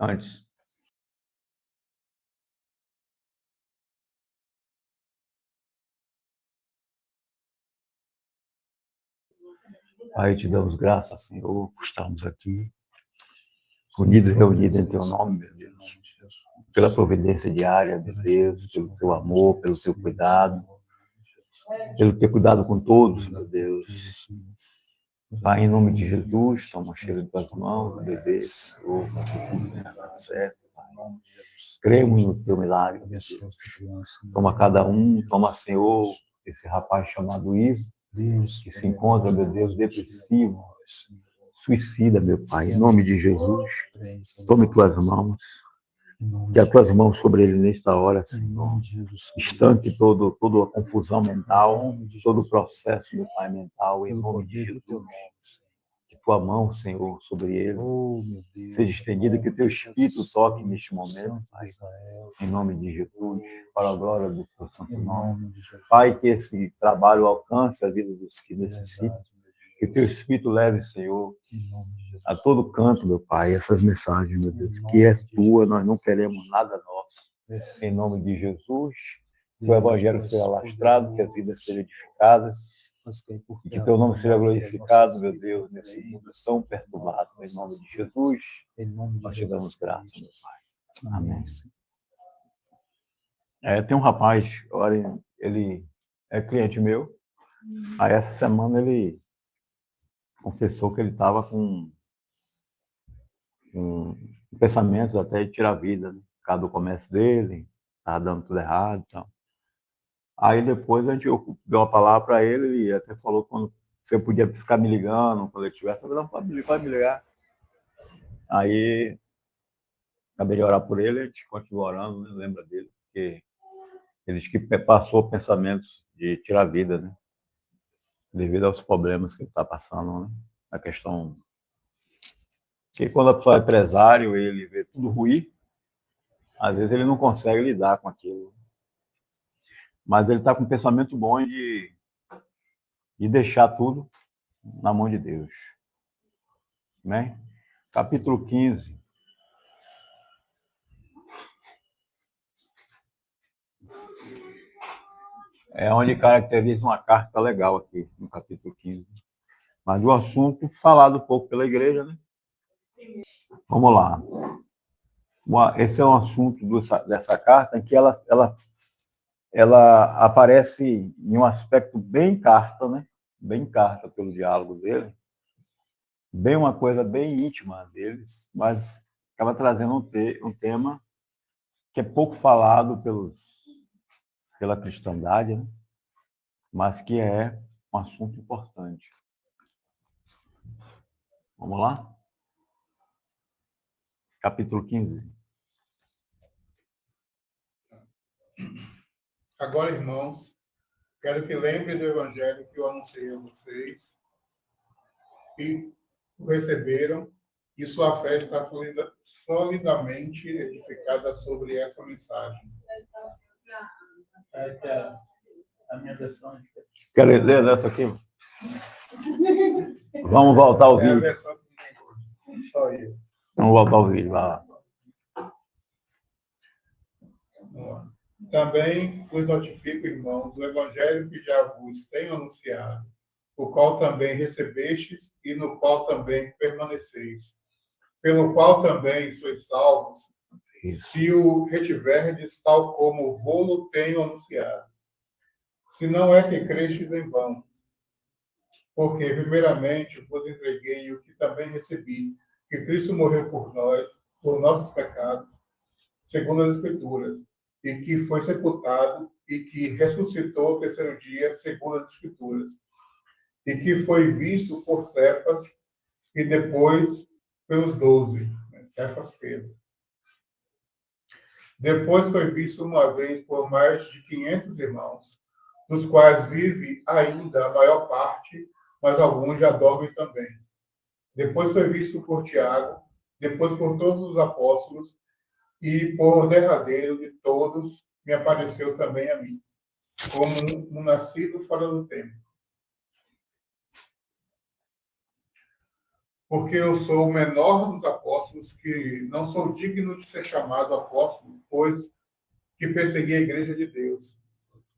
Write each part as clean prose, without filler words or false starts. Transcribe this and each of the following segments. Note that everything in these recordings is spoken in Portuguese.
Antes. Pai, te damos graças, Senhor, por estarmos aqui, unidos e reunidos em Teu nome, meu Deus. Pela providência diária, meu Deus, pelo Teu amor, pelo Teu cuidado, pelo Teu cuidado com todos, meu Deus. Pai, em nome de Jesus, toma cheiro de Tuas mãos, bebê, Senhor, para que tudo venha dar certo, Pai. Cremos no Teu milagre, meu Deus. Toma cada um, toma, Senhor, esse rapaz chamado Ivo, que se encontra, meu Deus, depressivo, suicida, meu Pai, em nome de Jesus, tome Tuas mãos, que as Tuas mãos sobre ele nesta hora, Senhor, estanque toda a confusão mental, todo o processo, meu Pai, mental, em nome de Jesus, que Tua mão, Senhor, sobre ele, seja estendida, que Teu Espírito toque neste momento, Pai, em nome de Jesus, para a glória do Teu santo nome. Pai, que esse trabalho alcance a vida dos que necessitam, que Teu Espírito leve, Senhor, a todo canto, meu Pai, essas mensagens, meu Deus, que é Tua, nós não queremos nada nosso. Em nome de Jesus, que o Evangelho seja alastrado, que as vidas sejam edificadas, e que Teu nome seja glorificado, meu Deus, nesse mundo tão perturbado. Em nome de Jesus, nós te damos graça, meu Pai. Amém. Tem um rapaz, olha, ele é cliente meu, aí essa semana ele confessou que ele estava com pensamentos até de tirar a vida, né? Por causa do comércio dele, estava dando tudo errado e tal. Aí depois a gente deu uma palavra para ele, ele até falou quando você podia ficar me ligando, quando ele tivesse, eu falei, não, pode me ligar. Aí acabei de orar por ele, a gente continua orando, né? Lembra dele, porque ele disse que passou pensamentos de tirar a vida, né? Devido aos problemas que ele está passando, né? A questão que quando a pessoa é empresário, ele vê tudo ruim, às vezes ele não consegue lidar com aquilo. Mas ele está com um pensamento bom de deixar tudo na mão de Deus. Né? Capítulo 15. É onde caracteriza uma carta legal aqui, no capítulo 15. Mas o assunto falado um pouco pela igreja, né? Vamos lá. Esse é um assunto dessa carta em que ela aparece em um aspecto bem carta, né? Bem carta pelo diálogo dele. Bem uma coisa bem íntima deles, mas acaba trazendo um tema que é pouco falado pela cristandade, né? Mas que é um assunto importante. Vamos lá? Capítulo 15. Agora, irmãos, quero que lembrem do evangelho que eu anunciei a vocês e o receberam, e sua fé está solidamente edificada sobre essa mensagem. A minha versão. Quer ler essa aqui? Vamos voltar ao vídeo. É a versão que tem só eu. Vamos voltar ao vídeo, vai lá. Também vos notifico, irmãos, o evangelho que já vos tenho anunciado, o qual também recebestes e no qual também permaneceis, pelo qual também sois salvos, se o retiverdes tal como vou-lo tenho anunciado. Se não é que crestes em vão, porque primeiramente vos entreguei o que também recebi, que Cristo morreu por nós, por nossos pecados, segundo as Escrituras, e que foi sepultado e que ressuscitou ao terceiro dia, segundo as Escrituras, e que foi visto por Cefas e depois pelos 12, Cefas Pedro. Depois foi visto uma vez por mais de 500 irmãos, dos quais vive ainda a maior parte, mas alguns já dormem também. Depois foi visto por Tiago, depois por todos os apóstolos, e por derradeiro de todos me apareceu também a mim, como um nascido fora do tempo. porque eu sou o menor dos apóstolos, que não sou digno de ser chamado apóstolo, pois que persegui a igreja de Deus.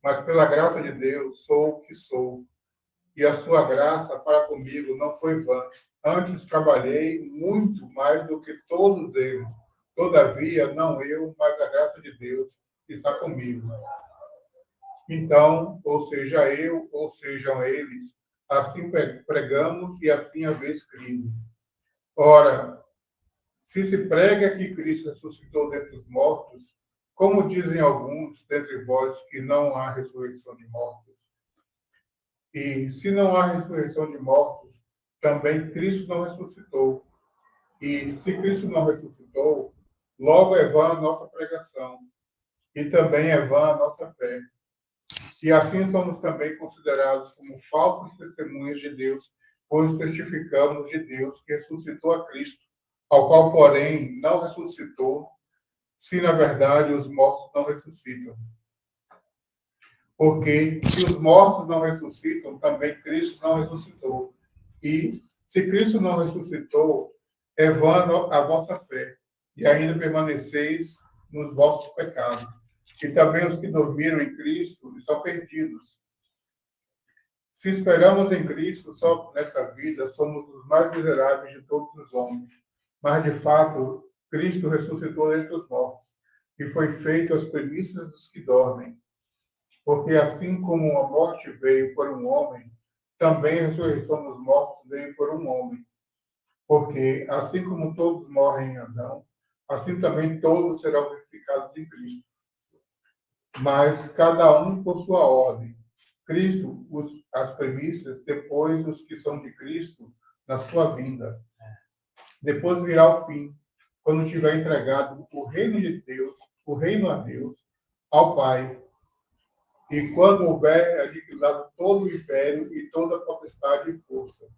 Mas pela graça de Deus sou o que sou, e a sua graça para comigo não foi vã. Antes trabalhei muito mais do que todos eles. Todavia, não eu, mas a graça de Deus está comigo. Então, ou seja eu, ou sejam eles, assim pregamos e assim haveis crido. Ora, se prega que Cristo ressuscitou dentre os mortos, como dizem alguns dentre vós que não há ressurreição de mortos? E se não há ressurreição de mortos, também Cristo não ressuscitou. E se Cristo não ressuscitou, logo é vã a nossa pregação, e também é vã a nossa fé. E assim somos também considerados como falsas testemunhas de Deus, pois testificamos de Deus que ressuscitou a Cristo, ao qual, porém, não ressuscitou, se na verdade os mortos não ressuscitam. Porque se os mortos não ressuscitam, também Cristo não ressuscitou. E se Cristo não ressuscitou, é vã a vossa fé, e ainda permaneceis nos vossos pecados. E também os que dormiram em Cristo estão perdidos. Se esperamos em Cristo só nessa vida, somos os mais miseráveis de todos os homens. Mas, de fato, Cristo ressuscitou entre os mortos, e foi feito as primícias dos que dormem. Porque assim como a morte veio por um homem, também a ressurreição dos mortos veio por um homem. Porque assim como todos morrem em Adão, assim também todos serão vivificados em Cristo. Mas cada um por sua ordem. Cristo, as primícias, depois os que são de Cristo, na sua vinda. Depois virá o fim, quando tiver entregado o reino de Deus, o reino a Deus, ao Pai. E quando houver aniquilado todo o império e toda a potestade e força.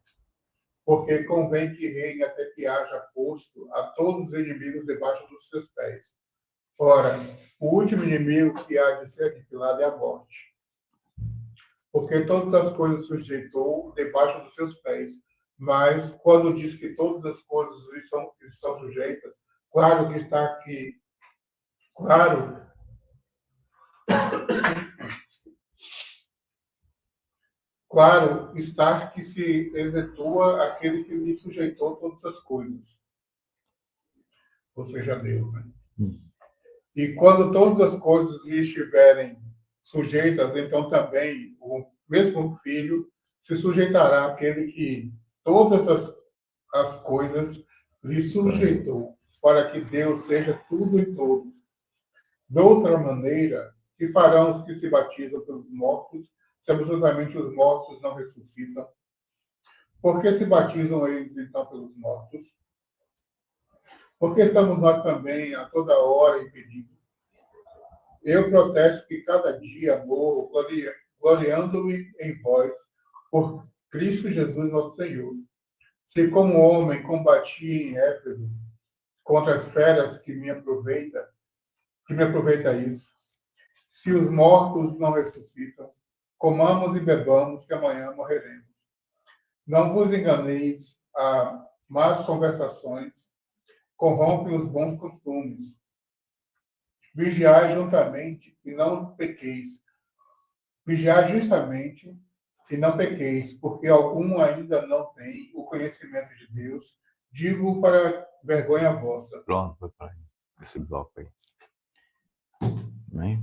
Porque convém que reine até que haja posto a todos os inimigos debaixo dos seus pés. Ora, o último inimigo que há de ser aniquilado é a morte. Porque todas as coisas sujeitou debaixo dos seus pés. Mas, quando diz que todas as coisas estão sujeitas, claro que está aqui, claro está que se exetua aquele que lhe sujeitou todas as coisas. Ou seja, Deus, né? E quando todas as coisas lhe estiverem sujeitas, então também o mesmo Filho se sujeitará àquele que todas as coisas lhe sujeitou, para que Deus seja tudo em todos. De outra maneira, que farão os que se batizam pelos mortos, se absolutamente os mortos não ressuscitam? Por que se batizam eles, então, pelos mortos? Porque estamos nós também, a toda hora, impedidos. Eu protesto que cada dia morro, gloriando-me em vós, por Cristo Jesus, nosso Senhor. Se como homem combati em Éfeso contra as feras que me aproveita isso. Se os mortos não ressuscitam, comamos e bebamos, que amanhã morreremos. Não vos enganeis, a más conversações corrompem os bons costumes. Vigiai juntamente e não pequeis. Vigiai justamente e não pequeis, porque algum ainda não tem o conhecimento de Deus. Digo para vergonha vossa. Pronto, foi para esse bloco aí. Amém?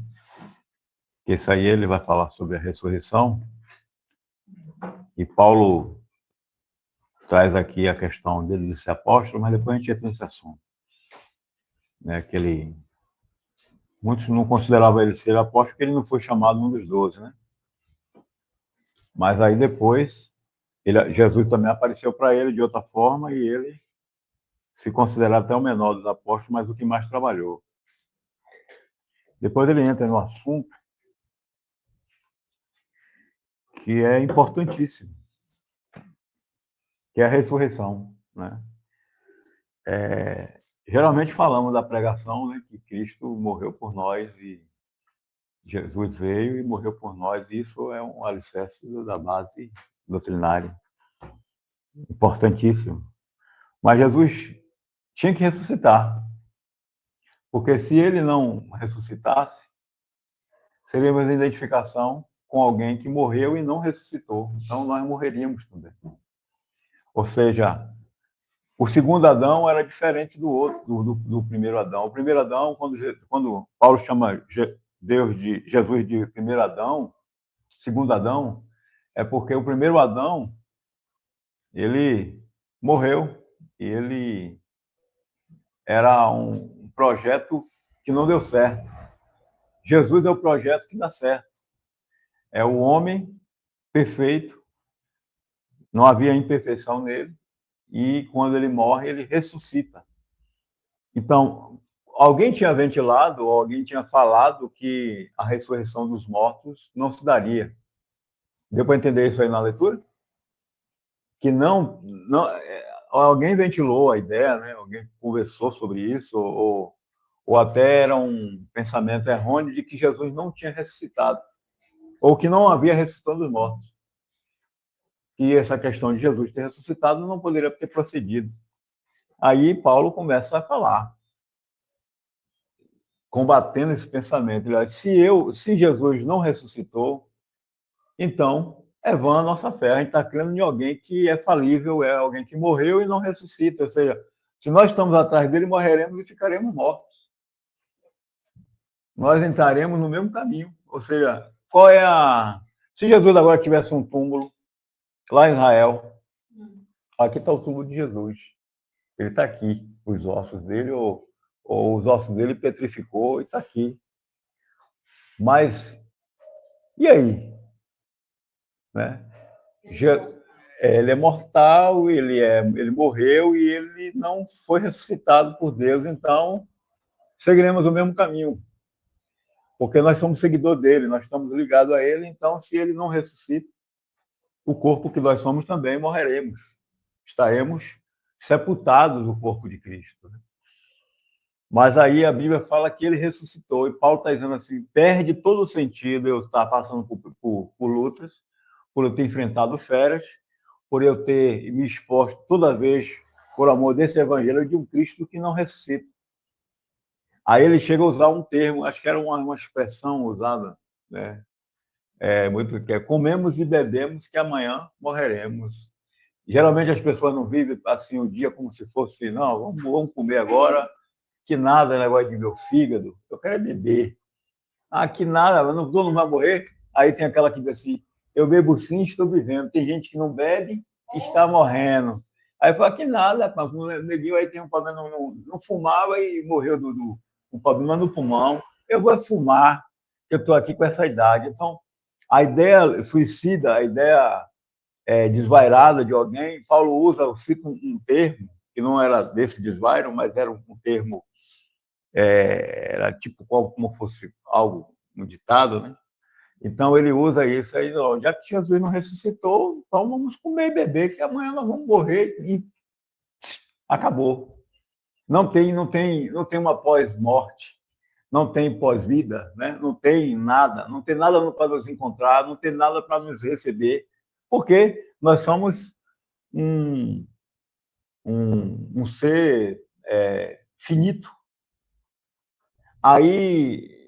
Esse aí ele vai falar sobre a ressurreição. E Paulo traz aqui a questão dele de ser apóstolo, mas depois a gente entra nesse assunto. Né, que ele... Muitos não consideravam ele ser apóstolo porque ele não foi chamado um dos 12, né? Mas aí depois, Jesus também apareceu para ele de outra forma e ele se considera até o menor dos apóstolos, mas o que mais trabalhou. Depois ele entra no assunto que é importantíssimo, que é a ressurreição, né? Geralmente falamos da pregação, né, que Cristo morreu por nós e Jesus veio e morreu por nós. E isso é um alicerce da base doutrinária importantíssimo. Mas Jesus tinha que ressuscitar. Porque se ele não ressuscitasse, seríamos a identificação com alguém que morreu e não ressuscitou. Então nós morreríamos também. Ou seja, o segundo Adão era diferente do outro, do primeiro Adão. O primeiro Adão, quando Paulo chama Jesus de primeiro Adão, segundo Adão, é porque o primeiro Adão, ele morreu, e ele era um projeto que não deu certo. Jesus é o projeto que dá certo. É o homem perfeito, não havia imperfeição nele, e quando ele morre, ele ressuscita. Então, alguém tinha ventilado, ou alguém tinha falado que a ressurreição dos mortos não se daria. Deu para entender isso aí na leitura? Que não, alguém ventilou a ideia, né? Alguém conversou sobre isso, ou até era um pensamento errôneo de que Jesus não tinha ressuscitado, ou que não havia ressuscitado dos mortos. E essa questão de Jesus ter ressuscitado não poderia ter procedido. Aí Paulo começa a falar, combatendo esse pensamento. Ele diz, se Jesus não ressuscitou, então é vã a nossa fé. A gente está crendo em alguém que é falível, é alguém que morreu e não ressuscita. Ou seja, se nós estamos atrás dele, morreremos e ficaremos mortos. Nós entraremos no mesmo caminho. Ou seja, qual é a... Se Jesus agora tivesse um túmulo lá em Israel, aqui está o túmulo de Jesus. Ele está aqui, os ossos dele, ou os ossos dele petrificou e está aqui. Mas, e aí? Né? Ele é mortal, ele morreu e ele não foi ressuscitado por Deus, então seguiremos o mesmo caminho. Porque nós somos seguidor dele, nós estamos ligados a ele, então se ele não ressuscita, o corpo que nós somos também morreremos. Estaremos sepultados no corpo de Cristo. Né? Mas aí a Bíblia fala que ele ressuscitou, e Paulo está dizendo assim, perde todo o sentido eu estar passando por lutas, por eu ter enfrentado feras, por eu ter me exposto toda vez por amor desse evangelho de um Cristo que não ressuscita. Aí ele chega a usar um termo, acho que era uma expressão usada, né? Que é comemos e bebemos que amanhã morreremos. Geralmente as pessoas não vivem assim o dia como se fosse, não, vamos comer agora, que nada, negócio de meu fígado, eu quero é beber. Ah, que nada, não vai morrer. Aí tem aquela que diz assim, eu bebo sim, estou vivendo. Tem gente que não bebe e está morrendo. Aí fala que nada, o neguinho aí tem um problema, não fumava e morreu um problema no pulmão. Eu vou fumar, eu estou aqui com essa idade. Então, a ideia suicida, a ideia desvairada de alguém, Paulo usa, cita um termo, que não era desse desvairo, mas era um termo, era tipo como fosse algo, um ditado, né? Então ele usa isso aí, ó, já que Jesus não ressuscitou, então vamos comer e beber, que amanhã nós vamos morrer e acabou. Não tem uma pós-morte, não tem pós-vida, né? Não tem nada para nos encontrar, não tem nada para nos receber, porque nós somos um ser finito. Aí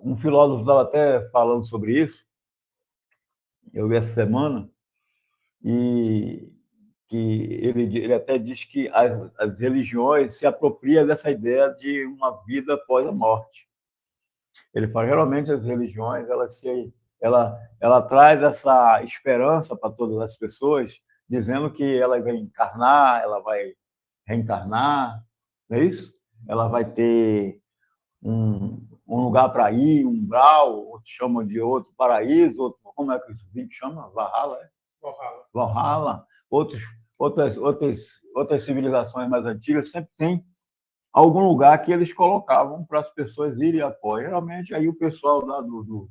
um filósofo estava até falando sobre isso, eu vi essa semana, e que ele até diz que as religiões se apropriam dessa ideia de uma vida após a morte. Ele fala, geralmente as religiões, ela traz essa esperança para todas as pessoas, dizendo que ela vai encarnar, ela vai reencarnar, não é isso? Ela vai ter um lugar para ir, um umbral, outros chamam de outro paraíso, outro, como é que os vídeos chamam? Valhalla, é? Valhalla. Outras civilizações mais antigas sempre tem algum lugar que eles colocavam para as pessoas irem e apoiar. Geralmente, aí o pessoal lá do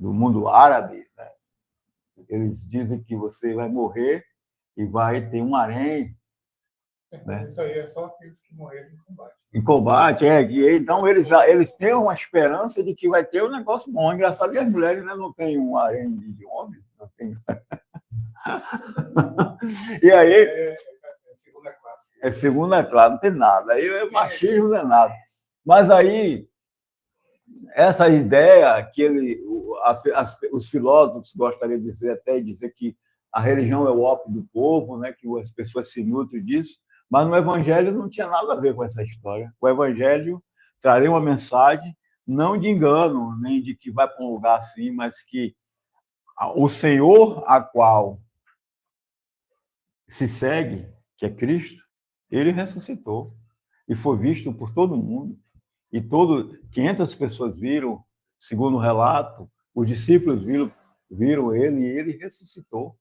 mundo árabe, né? Eles dizem que você vai morrer e vai ter um harém. Né? Isso aí é só aqueles que morreram em combate. Em combate, então eles têm uma esperança de que vai ter um negócio bom. Engraçado que as mulheres, né, não têm um harém de homens, não tem. E aí... É segunda classe, não tem nada. Aí é machismo, não é nada. Mas aí, essa ideia que os filósofos gostariam de dizer, até dizer que a religião é o ópio do povo, né, que as pessoas se nutrem disso, mas no Evangelho não tinha nada a ver com essa história. O Evangelho traria uma mensagem, não de engano, nem de que vai para um lugar assim, mas que o Senhor a qual se segue, que é Cristo, ele ressuscitou e foi visto por todo mundo. E 500 pessoas viram, segundo o relato, os discípulos viram ele e ele ressuscitou.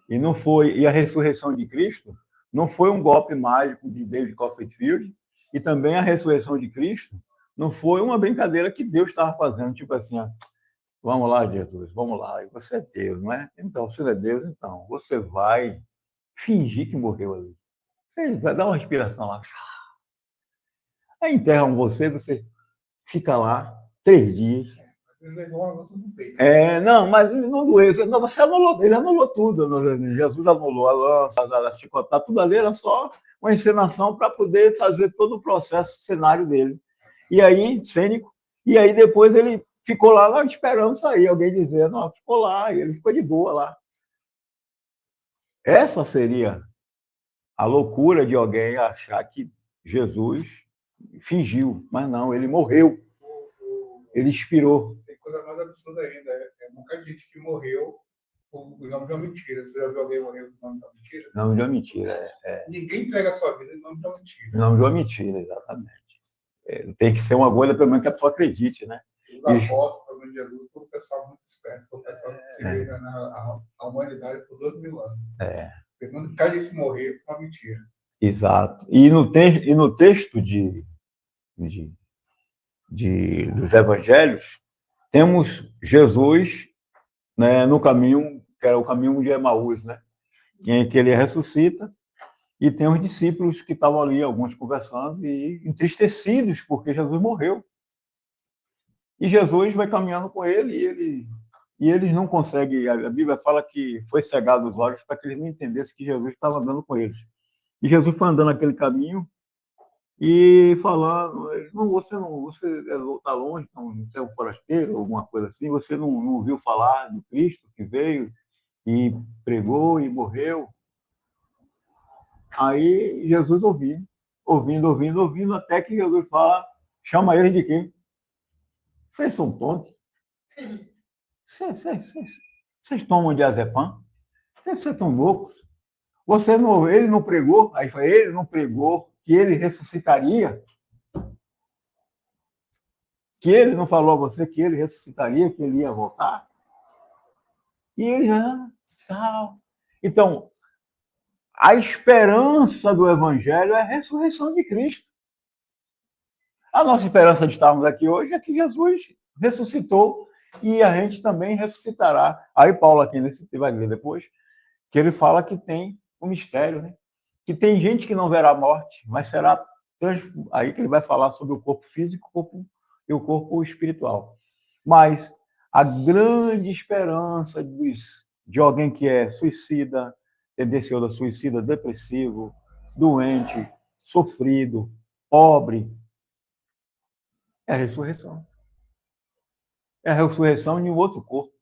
E a ressurreição de Cristo não foi um golpe mágico de David Copperfield, e também a ressurreição de Cristo não foi uma brincadeira que Deus estava fazendo, tipo assim, vamos lá, Jesus, vamos lá, você é Deus, não é? Então, se ele é Deus, então, você vai fingir que morreu ali. Você vai dar uma respiração lá. Aí enterram você fica lá 3 dias. Não, mas não doeu. Não, você anulou, ele anulou tudo. Jesus anulou a lança, a chicotada, tudo ali era só uma encenação para poder fazer todo o processo, o cenário dele. E aí, cênico, e aí depois ele ficou lá esperando sair, alguém dizendo, não, ficou lá, e ele ficou de boa lá. Essa seria a loucura de alguém achar que Jesus fingiu, mas não, ele morreu. Ele expirou. Tem coisa mais absurda ainda. É muita gente que morreu com o nome de uma mentira. Você já viu alguém morrer com o nome de uma mentira? Nome de uma mentira. Ninguém entrega a sua vida em nome de uma mentira. Nome de uma mentira, exatamente. Tem que ser uma coisa, pelo menos, que a pessoa acredite, né? Os apóstolos, pelo menos Jesus, foi um pessoal muito esperto, foi um pessoal que seguiu a humanidade por 2.000 anos. Pelo menos cada gente morrer com uma mentira. Exato. E no texto dos evangelhos, temos Jesus, né, no caminho, que era o caminho de Emaús, né? Que ele ressuscita, e tem os discípulos que estavam ali, alguns conversando, e entristecidos, porque Jesus morreu. E Jesus vai caminhando com ele, e eles não conseguem, a Bíblia fala que foi cegado os olhos para que eles não entendessem que Jesus estava andando com eles. E Jesus foi andando aquele caminho, e falando, você está longe, você é um forasteiro, alguma coisa assim, você não ouviu falar do Cristo que veio e pregou e morreu. Aí Jesus ouvindo, até que Jesus fala, chama ele de quê? Vocês são tontos? Vocês tomam diazepam? Vocês estão loucos? Ele não pregou? Aí foi ele não pregou que ele ressuscitaria? Que ele não falou a você que ele ressuscitaria, que ele ia voltar? E ele já tal. Então, a esperança do Evangelho é a ressurreição de Cristo. A nossa esperança de estarmos aqui hoje é que Jesus ressuscitou e a gente também ressuscitará. Aí Paulo aqui nesse vai ver depois, que ele fala que tem um mistério, né? Que tem gente que não verá a morte, mas será aí que ele vai falar sobre o corpo físico e o corpo espiritual. Mas a grande esperança de alguém que é suicida, tendencioso a suicida, depressivo, doente, sofrido, pobre, é a ressurreição. É a ressurreição em um outro corpo.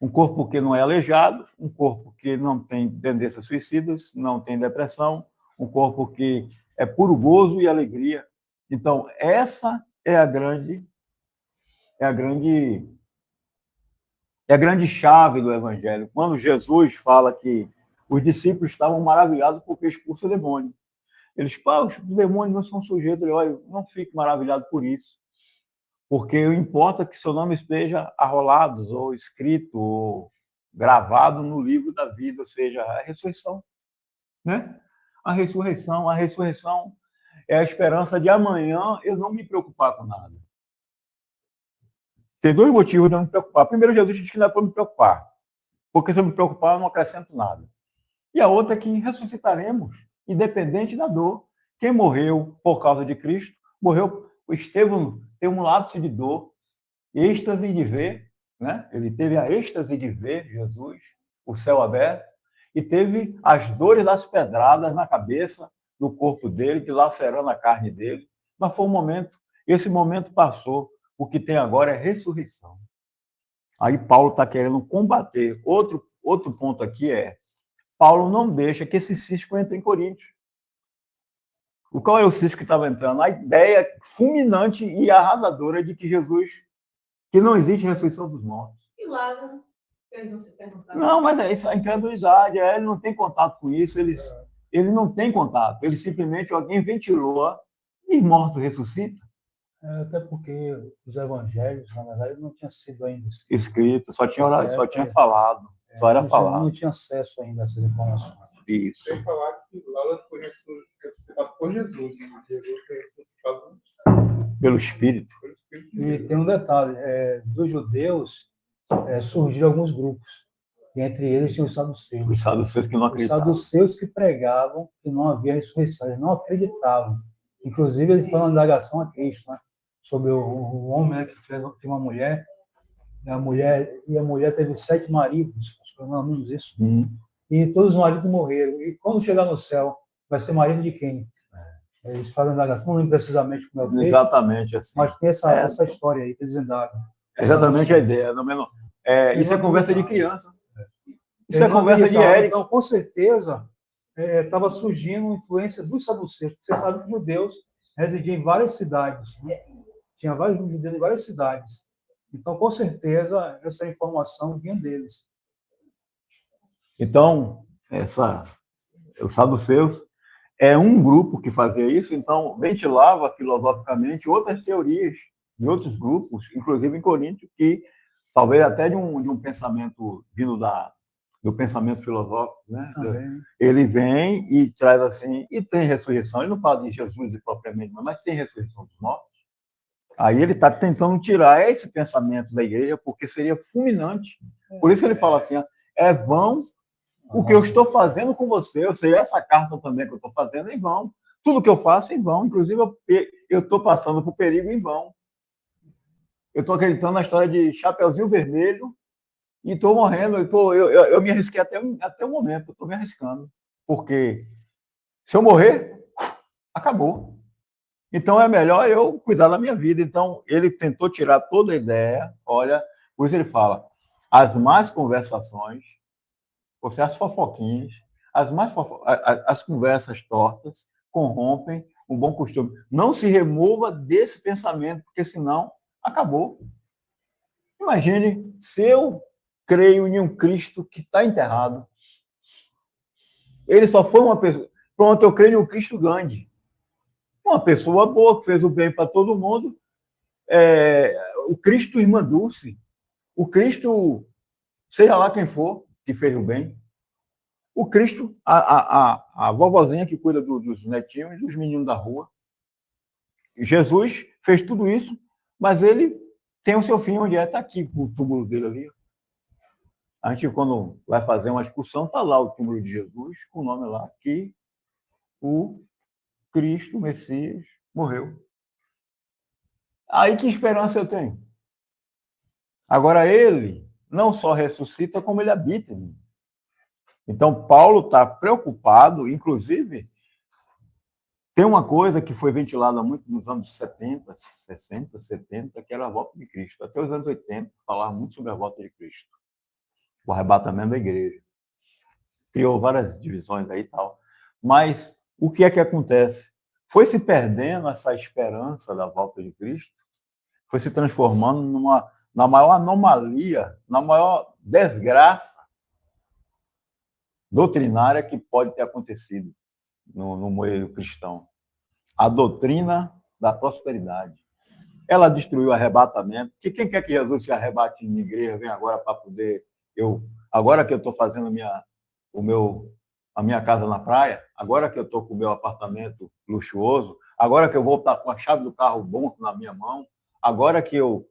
Um corpo que não é aleijado, um corpo que não tem tendências suicidas, não tem depressão, um corpo que é puro gozo e alegria. Então, essa é a grande chave do Evangelho. Quando Jesus fala que os discípulos estavam maravilhados porque expulsa o demônio. Eles falam, os demônios não são sujeitos. Olha, não fique maravilhado por isso. Porque importa que seu nome esteja arrolado, ou escrito, ou gravado no livro da vida, ou seja, a ressurreição. Né? A ressurreição é a esperança de amanhã eu não me preocupar com nada. Tem 2 motivos de eu não me preocupar. Primeiro, Jesus disse que não é para me preocupar. Porque se eu me preocupar, eu não acrescento nada. E a outra é que ressuscitaremos, independente da dor. Quem morreu por causa de Cristo, morreu. O Estevão tem um lápis de dor, êxtase de ver, né? Ele teve a êxtase de ver Jesus, o céu aberto, e teve as dores das pedradas na cabeça, no corpo dele, dilacerando a carne dele. Mas foi um momento, esse momento passou. O que tem agora é ressurreição. Aí Paulo está querendo combater. Outro ponto aqui é, Paulo não deixa que esse cisco entre em Coríntios. Qual é o cisco que estava entrando? A ideia fulminante e arrasadora de que Jesus, que não existe ressurreição dos mortos. E Lázaro? Eles não se perguntaram. Não, mas é isso, a incredulidade, ele não tem contato com isso, ele não tem contato, ele simplesmente, alguém ventilou e morto ressuscita. Até porque os evangelhos, na verdade, não tinham sido ainda Escrito, só tinha falado, só era falado. Não tinha acesso ainda a essas informações. Isso. Sem falar que Lázaro foi ressuscitado por Jesus, né? Jesus foi ressuscitado Pelo Espírito. de E Deus. tem um detalhe, dos judeus surgiram alguns grupos, e entre eles tinha os saduceus. Os saduceus que não Os acreditavam. saduceus que pregavam que não havia ressurreição, eles não acreditavam. Inclusive, eles falam da indagação a Cristo, né? Sobre o homem, né, que tinha uma mulher, e a mulher teve 7 maridos, acho que é mais ou menos isso, e todos os maridos morreram. E quando chegar no céu, vai ser marido de quem? Eles falam da indagação, não lembro precisamente como é o texto, Exatamente assim. mas tem essa história aí que eles indagam. Exatamente a ideia. Isso é conversa de criança. Isso é Ele não conversa de acreditava. Érico. Então, com certeza, estava surgindo influência dos saduceus. Você sabe que os judeus residiam em várias cidades, né? Tinha vários judeus em várias cidades. Então, com certeza, essa informação vinha deles. Então, os saduceus é um grupo que fazia isso, então ventilava filosoficamente outras teorias de outros grupos, inclusive em Coríntio, que talvez até de um pensamento vindo do pensamento filosófico, né? Também. Ele vem e traz assim, e tem ressurreição. Ele não fala de Jesus propriamente, mas tem ressurreição dos mortos. Aí ele está tentando tirar esse pensamento da igreja, porque seria fulminante. Por isso ele fala assim, é vão o que eu estou fazendo com você, ou seja, essa carta também que eu estou fazendo é em vão. Tudo que eu faço é em vão, inclusive eu estou passando por perigo em vão. Eu estou acreditando na história de Chapeuzinho Vermelho e estou morrendo. Eu me arrisquei até o momento, estou me arriscando. Porque se eu morrer, acabou. Então é melhor eu cuidar da minha vida. Então ele tentou tirar toda a ideia. Olha, por isso ele fala, as más conversações, ou seja, as fofoquinhas, as conversas tortas corrompem um bom costume. Não se remova desse pensamento, porque senão acabou. Imagine se eu creio em um Cristo que está enterrado. Ele só foi uma pessoa. Pronto, eu creio em um Cristo Gandhi. Uma pessoa boa, que fez o bem para todo mundo. O Cristo Irmã Dulce. O Cristo, seja lá quem for, que fez o bem. O Cristo, a vovozinha que cuida dos netinhos e dos meninos da rua. Jesus fez tudo isso, mas ele tem o seu fim, onde está aqui, o túmulo dele ali. A gente, quando vai fazer uma excursão, está lá o túmulo de Jesus, com o nome lá, que o Cristo, o Messias, morreu. Aí que esperança eu tenho? Agora, ele não só ressuscita, como ele habita em mim. Então, Paulo está preocupado, inclusive, tem uma coisa que foi ventilada muito nos anos 70, 60, 70, que era a volta de Cristo. Até os anos 80, falava muito sobre a volta de Cristo. O arrebatamento da igreja. Criou várias divisões aí e tal. Mas o que é que acontece? Foi se perdendo essa esperança da volta de Cristo, foi se transformando na maior anomalia, na maior desgraça doutrinária que pode ter acontecido no meio cristão. A doutrina da prosperidade. Ela destruiu o arrebatamento. Que quem quer que Jesus se arrebate na igreja, vem agora para poder... agora que eu estou fazendo a minha casa na praia, agora que eu estou com o meu apartamento luxuoso, agora que eu vou estar com a chave do carro bom na minha mão, agora que eu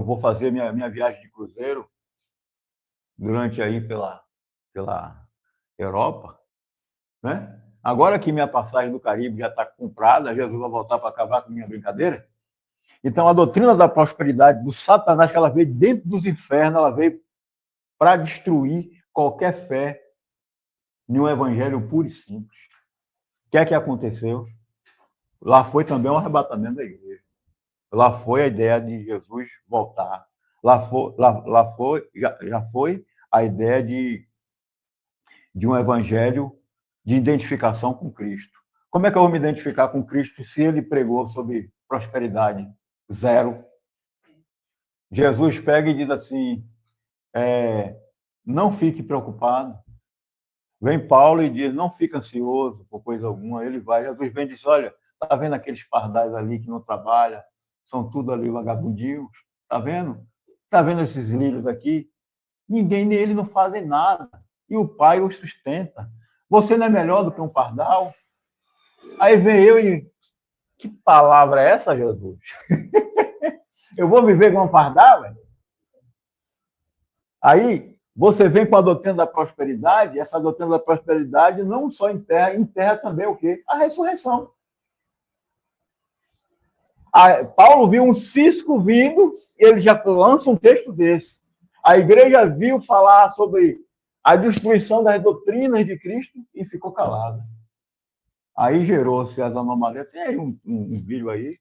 vou fazer minha viagem de cruzeiro durante aí pela Europa, né? Agora que minha passagem do Caribe já está comprada, Jesus vai voltar para acabar com minha brincadeira. Então, a doutrina da prosperidade do Satanás, que ela veio dentro dos infernos, ela veio para destruir qualquer fé em um evangelho puro e simples. O que é que aconteceu? Lá foi também um arrebatamento da igreja. Lá foi a ideia de Jesus voltar. Já foi a ideia de um evangelho de identificação com Cristo. Como é que eu vou me identificar com Cristo se ele pregou sobre prosperidade? Zero. Jesus pega e diz assim, não fique preocupado. Vem Paulo e diz, não fique ansioso por coisa alguma. Ele vai, Jesus vem e diz, olha, está vendo aqueles pardais ali que não trabalham? São tudo ali vagabundios. Está vendo? Está vendo esses lírios aqui? Ninguém nem eles não fazem nada. E o Pai os sustenta. Você não é melhor do que um pardal? Aí vem eu e... Que palavra é essa, Jesus? Eu vou viver com um pardal? Velho? Aí você vem com a doutrina da prosperidade, essa doutrina da prosperidade não só enterra também o quê? A ressurreição. Paulo viu um cisco vindo, e ele já lança um texto desse. A igreja viu falar sobre a destruição das doutrinas de Cristo e ficou calada. Aí gerou-se as anomalias. Tem aí um vídeo aí,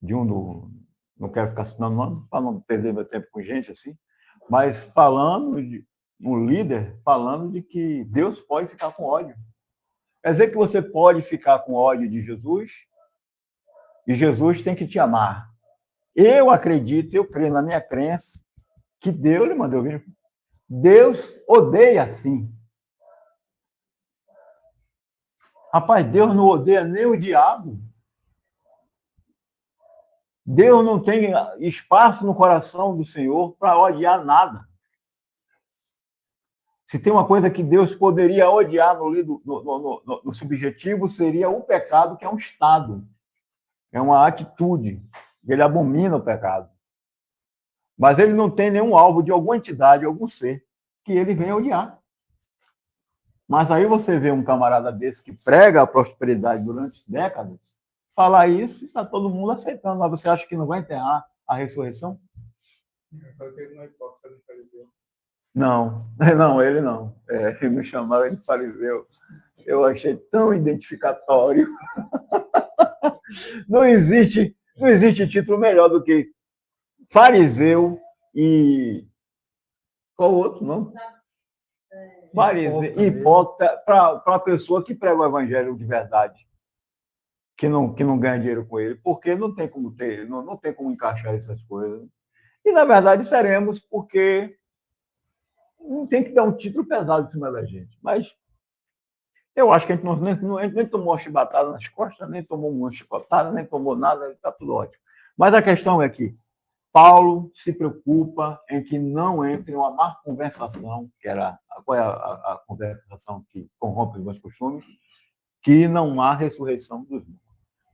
de não quero ficar citando nome, para não perder meu tempo com gente assim, mas falando de um líder, falando de que Deus pode ficar com ódio. Quer dizer que você pode ficar com ódio de Jesus e Jesus tem que te amar. Eu acredito, eu creio na minha crença, que Deus lhe mandou vir. Deus odeia assim. Rapaz, Deus não odeia nem o diabo. Deus não tem espaço no coração do Senhor para odiar nada. Se tem uma coisa que Deus poderia odiar no subjetivo, seria o pecado, que é um estado, é uma atitude. Ele abomina o pecado. Mas ele não tem nenhum alvo de alguma entidade, algum ser, que ele venha odiar. Mas aí você vê um camarada desse que prega a prosperidade durante décadas, falar isso e está todo mundo aceitando. Mas você acha que não vai enterrar a ressurreição? Não, não, ele não. Ele me chamava de fariseu. Eu achei tão identificatório. Não existe título melhor do que fariseu e... Qual outro nome? Fariseu, hipócrita, para uma pessoa que prega o evangelho de verdade, que não ganha dinheiro com ele, porque não tem como não tem como encaixar essas coisas. E, na verdade, seremos, porque não tem que dar um título pesado em cima da gente. Mas eu acho que a gente nem tomou uma chibatada nas costas, nem tomou uma chicotada, nem tomou nada, está tudo ótimo. Mas a questão é que Paulo se preocupa em que não entre uma má conversação, que era qual é a conversação que corrompe os meus costumes, que não há ressurreição dos mortos.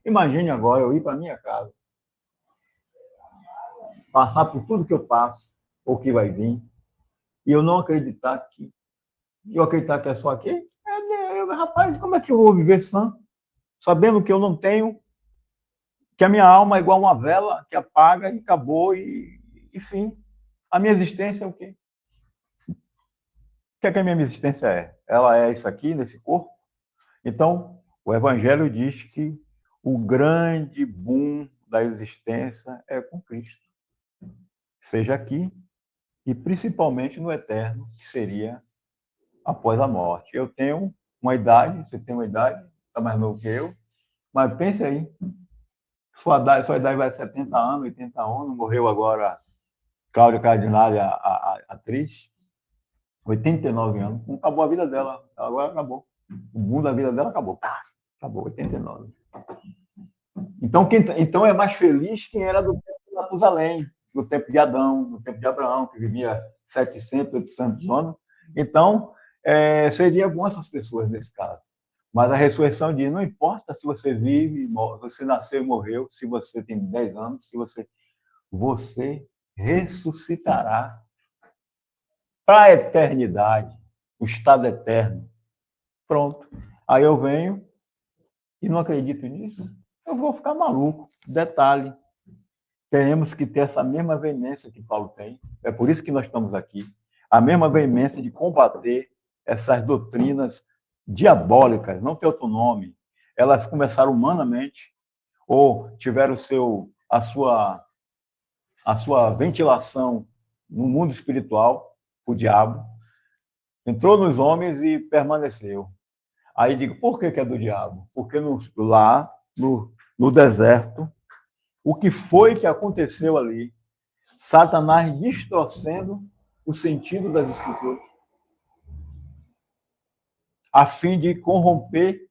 Imagine agora eu ir para minha casa, passar por tudo que eu passo, ou que vai vir, e eu não acreditar que é só aqui. Rapaz, como é que eu vou viver sã, sabendo que eu não tenho, que a minha alma é igual uma vela que apaga e acabou, e enfim, a minha existência é o quê? O que é que a minha existência é? Ela é isso aqui, nesse corpo? Então, o Evangelho diz que o grande boom da existência é com Cristo. Seja aqui e principalmente no eterno, que seria após a morte. Eu tenho uma idade, você tem uma idade, está mais novo que eu, mas pense aí, sua idade vai 70 anos, 80 anos, morreu agora Cláudia Cardinale, a atriz, 89 anos, não acabou a vida dela, agora acabou. O mundo da vida dela acabou. Acabou, 89. Então é mais feliz quem era do tempo de Matusalém, do tempo de Adão, do tempo de Abraão, que vivia 700, 800 anos. Então, seria bom essas pessoas nesse caso. Mas a ressurreição diz, não importa se você vive, você nasceu e morreu, se você tem 10 anos, se você ressuscitará para a eternidade, o estado eterno. Pronto. Aí eu venho e não acredito nisso, eu vou ficar maluco. Detalhe, teremos que ter essa mesma veemência que Paulo tem. É por isso que nós estamos aqui. A mesma veemência de combater essas doutrinas diabólicas, não tem outro nome, elas começaram humanamente, ou tiveram a sua ventilação no mundo espiritual, o diabo, entrou nos homens e permaneceu. Aí digo, por que é do diabo? Porque lá no deserto, o que foi que aconteceu ali? Satanás distorcendo o sentido das escrituras, a fim de corromper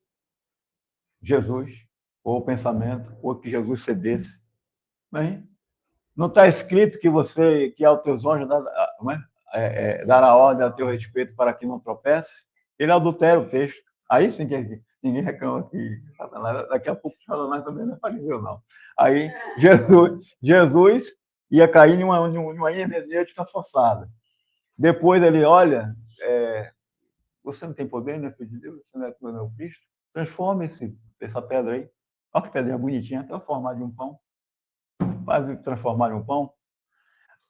Jesus, ou o pensamento, ou que Jesus cedesse. Não está escrito que aos teus anjos dará ordem a teu respeito para que não tropece? Ele adultera o texto. Aí sim que ninguém reclama que Satanás, daqui a pouco Satanás também não é fariseu, não. Aí Jesus ia cair em uma hermenêutica forçada. Depois ele olha, você não tem poder, né, filho de Deus? Você não é o Cristo? Transforma essa pedra aí. Olha que pedrinha bonitinha, transformar de um pão. Vai transformar em um pão?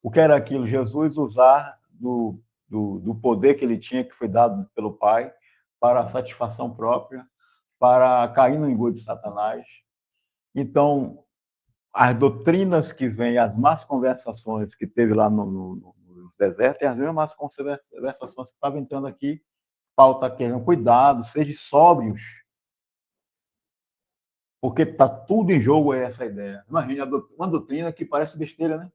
O que era aquilo? Jesus usar do poder que ele tinha, que foi dado pelo Pai, para a satisfação própria, para cair no engodo de Satanás. Então, as doutrinas que vêm, as más conversações que teve lá no deserto, e as mesmas conversações que estavam entrando aqui, Paulo está querendo, cuidado, sejam sóbrios, porque está tudo em jogo essa ideia. Imagina, uma doutrina que parece besteira, né?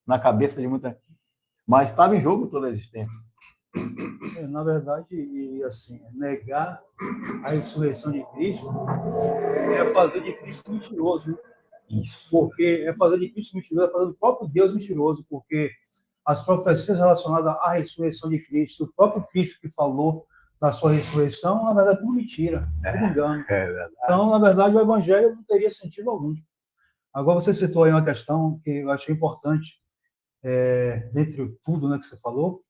Na cabeça de muita gente, mas estava em jogo toda a existência. Na verdade, e assim, negar a ressurreição de Cristo é fazer de Cristo mentiroso, né? Isso. Porque é fazer de Cristo mentiroso, é fazer do próprio Deus mentiroso, porque as profecias relacionadas à ressurreição de Cristo, o próprio Cristo que falou da sua ressurreição, na verdade, é tudo mentira, tudo engano. Então, na verdade, o evangelho não teria sentido algum. Agora, você citou aí uma questão que eu achei importante, dentre tudo, né, que você falou,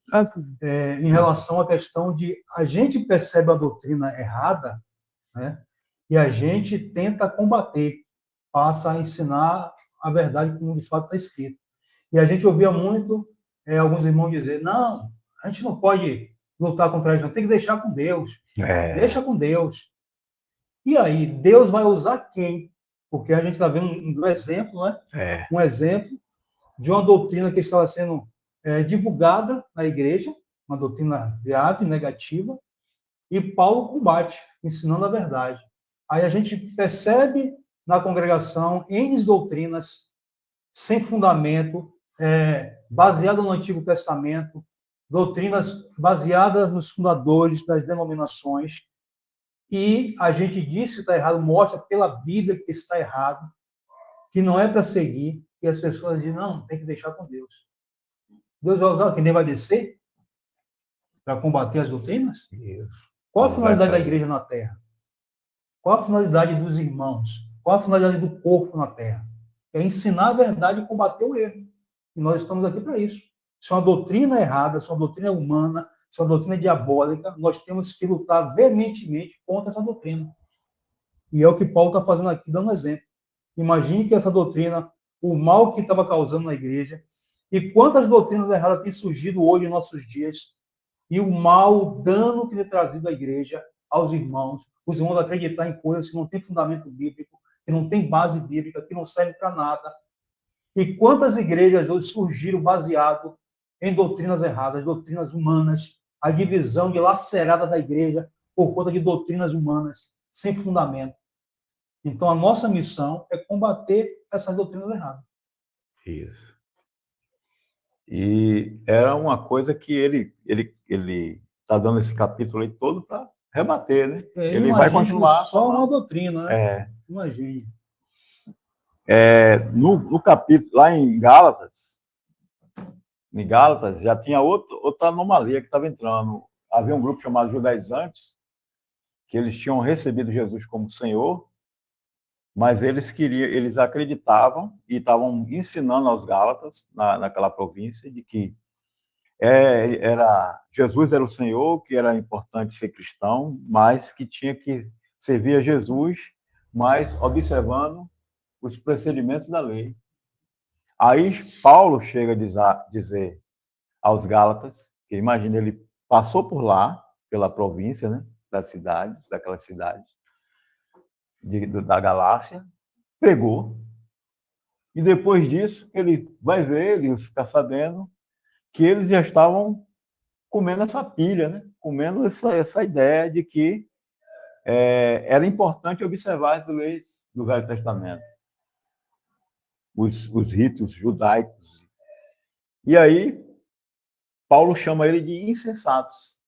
em relação à questão de a gente percebe a doutrina errada, né, e a gente tenta combater, passa a ensinar a verdade como de fato está escrito. E a gente ouvia muito alguns irmãos dizer, não, a gente não pode lutar contra isso, não, tem que deixar com Deus. Deixa com Deus. E aí, Deus vai usar quem? Porque a gente está vendo um exemplo, né? Um exemplo de uma doutrina que estava sendo divulgada na igreja, uma doutrina grave, negativa, e Paulo combate, ensinando a verdade. Aí a gente percebe na congregação N doutrinas sem fundamento, baseadas no Antigo Testamento, doutrinas baseadas nos fundadores das denominações, e a gente diz que está errado, mostra pela Bíblia que está errado, que não é para seguir, e as pessoas dizem, não, tem que deixar com Deus. Deus vai usar quem vai descer para combater as doutrinas? Isso. Qual a finalidade da igreja na Terra? Qual a finalidade dos irmãos? Qual a finalidade do corpo na Terra? É ensinar a verdade e combater o erro. E nós estamos aqui para isso. Se é uma doutrina errada, se é uma doutrina humana, se é uma doutrina diabólica, nós temos que lutar veementemente contra essa doutrina. E é o que Paulo está fazendo aqui, dando um exemplo. Imagine que essa doutrina, o mal que estava causando na igreja, e quantas doutrinas erradas têm surgido hoje em nossos dias, e o mal, o dano que tem trazido à igreja, aos irmãos, os irmãos acreditar em coisas que não têm fundamento bíblico, que não têm base bíblica, que não servem para nada. E quantas igrejas hoje surgiram baseado em doutrinas erradas, doutrinas humanas, a divisão dilacerada da igreja por conta de doutrinas humanas, sem fundamento. Então, a nossa missão é combater essas doutrinas erradas. Isso. E era uma coisa que ele está dando esse capítulo aí todo para rebater, né? Ele vai continuar. Só uma doutrina, né? Imagine. No capítulo, lá em Gálatas já tinha outra anomalia que estava entrando. Havia um grupo chamado judaizantes, que eles tinham recebido Jesus como Senhor, mas eles acreditavam e estavam ensinando aos Gálatas, naquela província, de que Jesus era o Senhor, que era importante ser cristão, mas que tinha que servir a Jesus, mas observando os procedimentos da lei. Aí Paulo chega a dizer aos Gálatas, que imagina, ele passou por lá, pela província, né, das cidades, daquelas cidades da Galácia, pregou. E depois disso, ele vai ver, ele fica sabendo que eles já estavam comendo essa pilha, né? Comendo essa ideia de que era importante observar as leis do Velho Testamento, os ritos judaicos. E aí, Paulo chama ele de insensatos.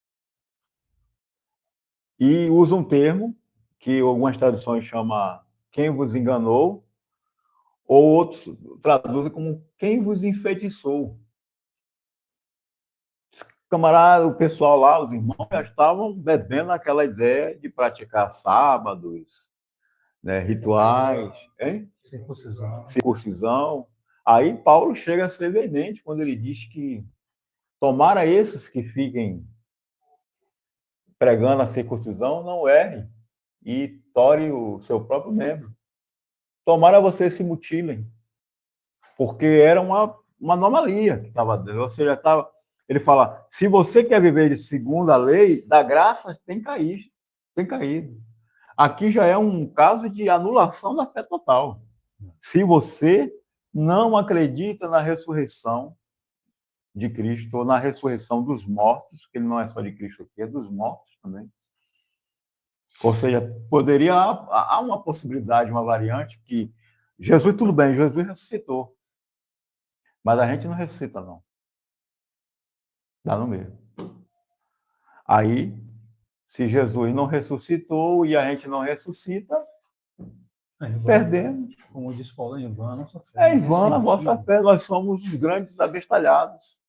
E usa um termo que algumas traduções chamam quem vos enganou, ou outros traduzem como quem vos enfeitiçou. Camarada, o pessoal lá, os irmãos, já estavam bebendo aquela ideia de praticar sábados, né, rituais, circuncisão. Aí Paulo chega a ser veemente quando ele diz que tomara esses que fiquem pregando a circuncisão não errem e tore o seu próprio membro. Tomara vocês se mutilem, porque era uma anomalia que estava dentro. Ou seja, ele fala, se você quer viver de segundo a lei, da graça tem caído. Aqui já é um caso de anulação da fé total. Se você não acredita na ressurreição de Cristo, ou na ressurreição dos mortos, que ele não é só de Cristo aqui, é dos mortos também. Ou seja, há uma possibilidade, uma variante que Jesus, tudo bem, Jesus ressuscitou. Mas a gente não ressuscita, não. Dá no mesmo. Aí, se Jesus não ressuscitou e a gente não ressuscita, perdemos. Como diz Paulo, em vão a nossa fé. É em vão a vossa fé. Nós somos os grandes abestalhados.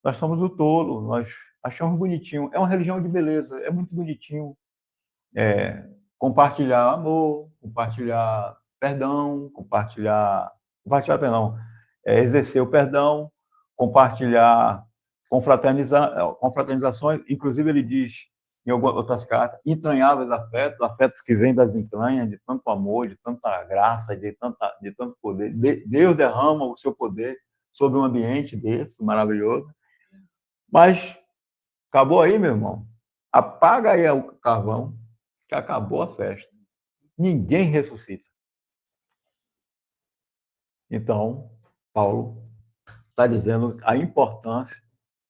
Nós somos o tolo. Nós achamos bonitinho. É uma religião de beleza. É muito bonitinho. Compartilhar amor, compartilhar perdão, exercer o perdão, compartilhar confraternizações. Inclusive, ele diz, em algumas outras cartas, entranháveis afetos que vêm das entranhas, de tanto amor, de tanta graça, de tanto poder. Deus derrama o seu poder sobre um ambiente desse, maravilhoso. Mas, acabou aí, meu irmão. Apaga aí o carvão, que acabou a festa. Ninguém ressuscita. Então, Paulo está dizendo a importância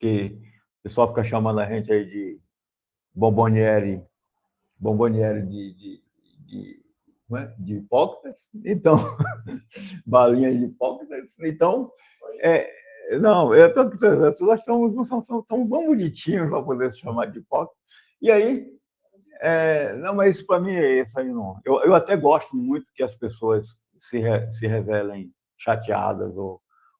que o pessoal fica chamando a gente aí de bomboniere de hipócritas. Então, balinha de hipócritas. Então, não, nós somos tão bonitinhos para poder se chamar de hipócritas. E aí, não, mas isso para mim é isso aí não. Eu até gosto muito que as pessoas se revelem chateadas,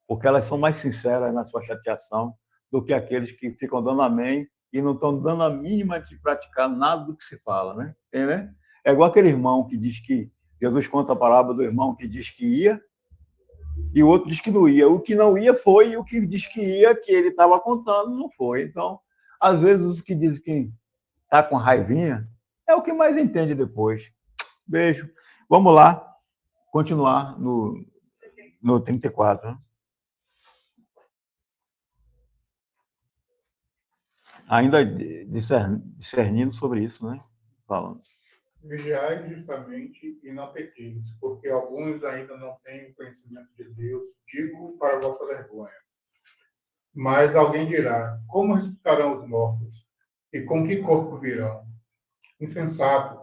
porque elas são mais sinceras na sua chateação do que aqueles que ficam dando amém e não estão dando a mínima de praticar nada do que se fala, né? É igual aquele irmão que diz que Jesus conta a parábola do irmão que diz que ia e o outro diz que não ia. O que não ia foi, e o que diz que ia, que ele estava contando, não foi. Então, às vezes, os que dizem que está com raivinha é o que mais entende depois. Beijo. Vamos lá, continuar no 34. Né? Ainda discernindo sobre isso, né? Falando. Vigiai justamente e não pequeis, porque alguns ainda não têm o conhecimento de Deus, digo para vossa vergonha. Mas alguém dirá, como ressuscitarão os mortos? E com que corpo virão? Insensato,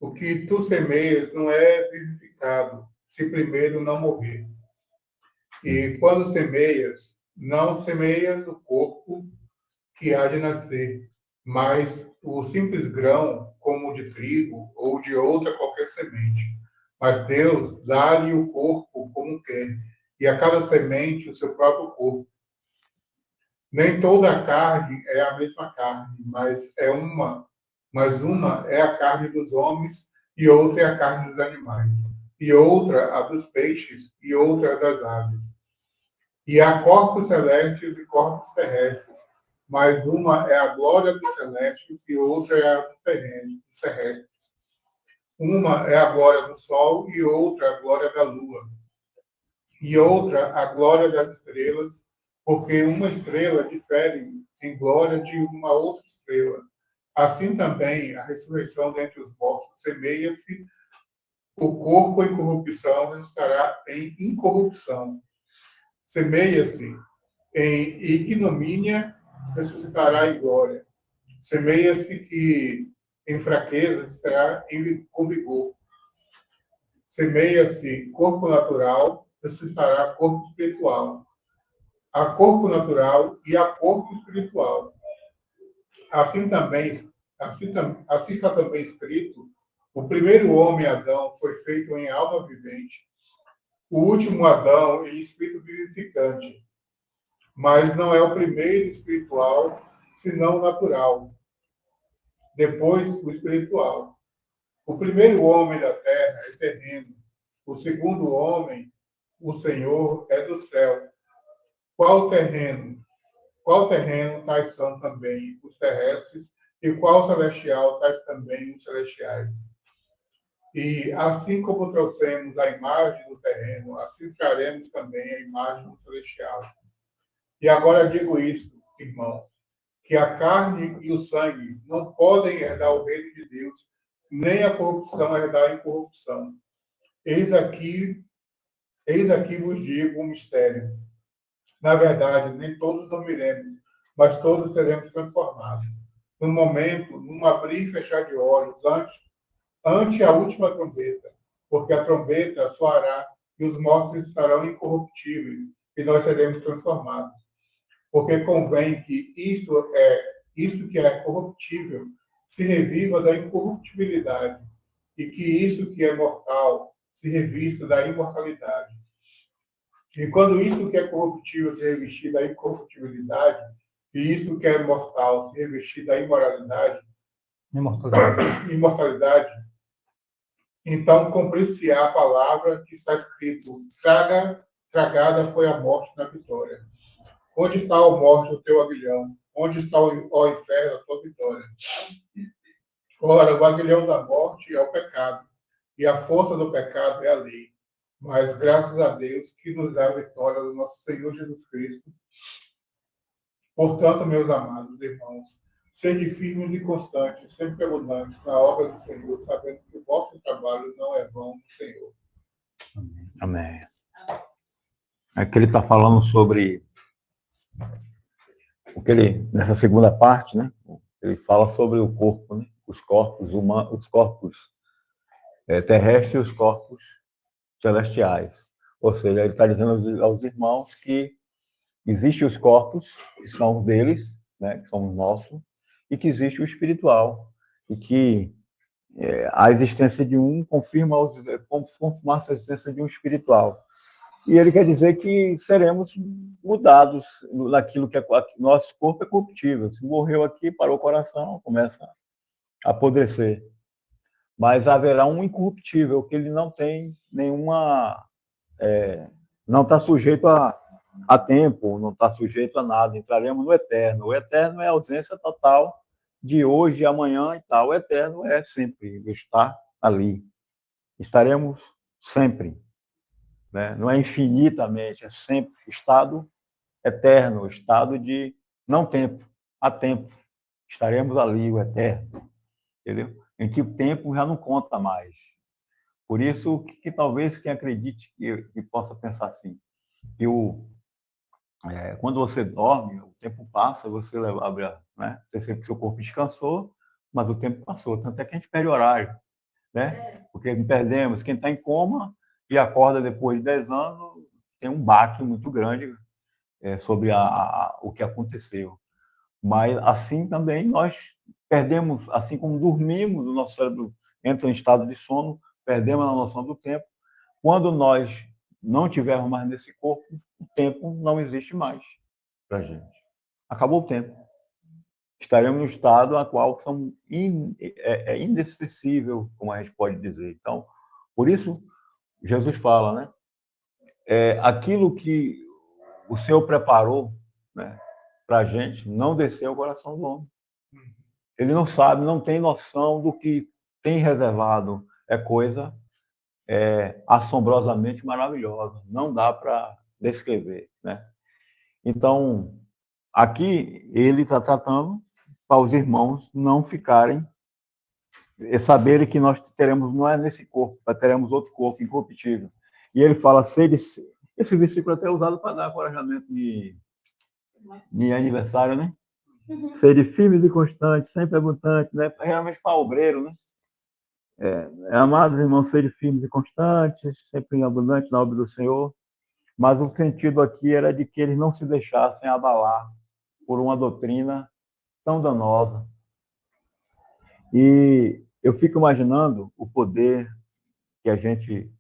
o que tu semeias não é vivificado, se primeiro não morrer. E quando semeias, não semeias o corpo que há de nascer, mas o simples grão, como o de trigo ou de outra qualquer semente. Mas Deus dá-lhe o corpo como quer, e a cada semente o seu próprio corpo. Nem toda a carne é a mesma carne, mas uma é a carne dos homens, e outra é a carne dos animais, e outra a dos peixes, e outra a das aves. E há corpos celestes e corpos terrestres, mas uma é a glória dos celestes e outra é a dos terrestres. Uma é a glória do sol e outra a glória da lua. E outra a glória das estrelas, porque uma estrela difere em glória de uma outra estrela. Assim também a ressurreição dentre os mortos semeia-se, o corpo em corrupção estará em incorrupção. Semeia-se em ignomínia, ressuscitará em glória. Semeia-se que em fraqueza estará com vigor. Semeia-se corpo natural, ressuscitará corpo espiritual. Há corpo natural e há corpo espiritual. Assim está também escrito: o primeiro homem, Adão, foi feito em alma vivente, o último Adão em espírito vivificante. Mas não é o primeiro espiritual, senão o natural. Depois, o espiritual. O primeiro homem da terra é terreno. O segundo homem, o Senhor, é do céu. Qual terreno? Qual terreno tais são também os terrestres, e qual celestial tais também os celestiais. E assim como trouxemos a imagem do terreno, assim traremos também a imagem do celestial. E agora digo isto, irmãos, que a carne e o sangue não podem herdar o reino de Deus, nem a corrupção herdar a incorrupção. Eis aqui vos digo um mistério. Na verdade, nem todos dormiremos, mas todos seremos transformados. No momento, num abrir e fechar de olhos, ante a última trombeta, porque a trombeta soará e os mortos estarão incorruptíveis, e nós seremos transformados. Porque convém que isso que é corruptível se reviva da incorruptibilidade, e que isso que é mortal se revista da imortalidade. E quando isso que é corruptível se revestir da incorruptibilidade, e isso que é mortal se revestir da imortalidade, então cumprir-se-á a palavra que está escrito: tragada foi a morte na vitória. Onde está, ó morte, o teu aguilhão? Onde está, ó inferno, a tua vitória? Ora, o aguilhão da morte é o pecado, e a força do pecado é a lei. Mas graças a Deus que nos dá a vitória do nosso Senhor Jesus Cristo. Portanto, meus amados irmãos, sede firmes e constantes, sempre abundantes na obra do Senhor, sabendo que o vosso trabalho não é vão no Senhor. Amém. Aqui ele está falando sobre nessa segunda parte, né? Ele fala sobre o corpo, né? Os corpos humanos, os corpos terrestres e os corpos celestiais. Ou seja, ele está dizendo aos irmãos que existem os corpos, que são deles, né? Que são os nossos, e que existe o espiritual, e que a existência de um confirma-se a existência de um espiritual. E ele quer dizer que seremos mudados naquilo que nosso corpo é corruptível. Se morreu aqui, parou o coração, começa a apodrecer. Mas haverá um incorruptível, que ele não tem nenhuma... não está sujeito a tempo, não está sujeito a nada. Entraremos no eterno. O eterno é a ausência total de hoje, amanhã e tal. O eterno é sempre estar ali. Estaremos sempre. Né? Não é infinitamente, é sempre estado eterno, estado de não tempo, há tempo. Estaremos ali, o eterno. Entendeu? Em que o tempo já não conta mais. Por isso que talvez quem acredite que possa pensar assim, que quando você dorme, o tempo passa, você abre, né? Você sente que seu corpo descansou, mas o tempo passou. Tanto é que a gente perde horário, né? Porque perdemos. Quem está em coma e acorda depois de 10 anos, tem um baque muito grande sobre o que aconteceu. Mas assim também nós perdemos, assim como dormimos, o nosso cérebro entra em estado de sono, perdemos a noção do tempo. Quando nós não tivermos mais nesse corpo, o tempo não existe mais para a gente. Acabou o tempo. Estaremos no estado a qual é indescritível, como a gente pode dizer. Então, por isso, Jesus fala, né? Aquilo que o Senhor preparou, né, para a gente não descer ao coração do homem. Ele não sabe, não tem noção do que tem reservado. É coisa assombrosamente maravilhosa. Não dá para descrever, né? Então, Aqui ele está tratando para os irmãos não ficarem, saberem que nós teremos, não é nesse corpo, mas teremos outro corpo incorruptível. E ele fala, esse versículo até é usado para dar encorajamento de aniversário, né? Serem firmes e constantes, sempre abundantes, né? Realmente para obreiro, né? Amados irmãos, serem firmes e constantes, sempre abundantes na obra do Senhor. Mas o sentido aqui era de que eles não se deixassem abalar por uma doutrina tão danosa. E eu fico imaginando o poder que a gente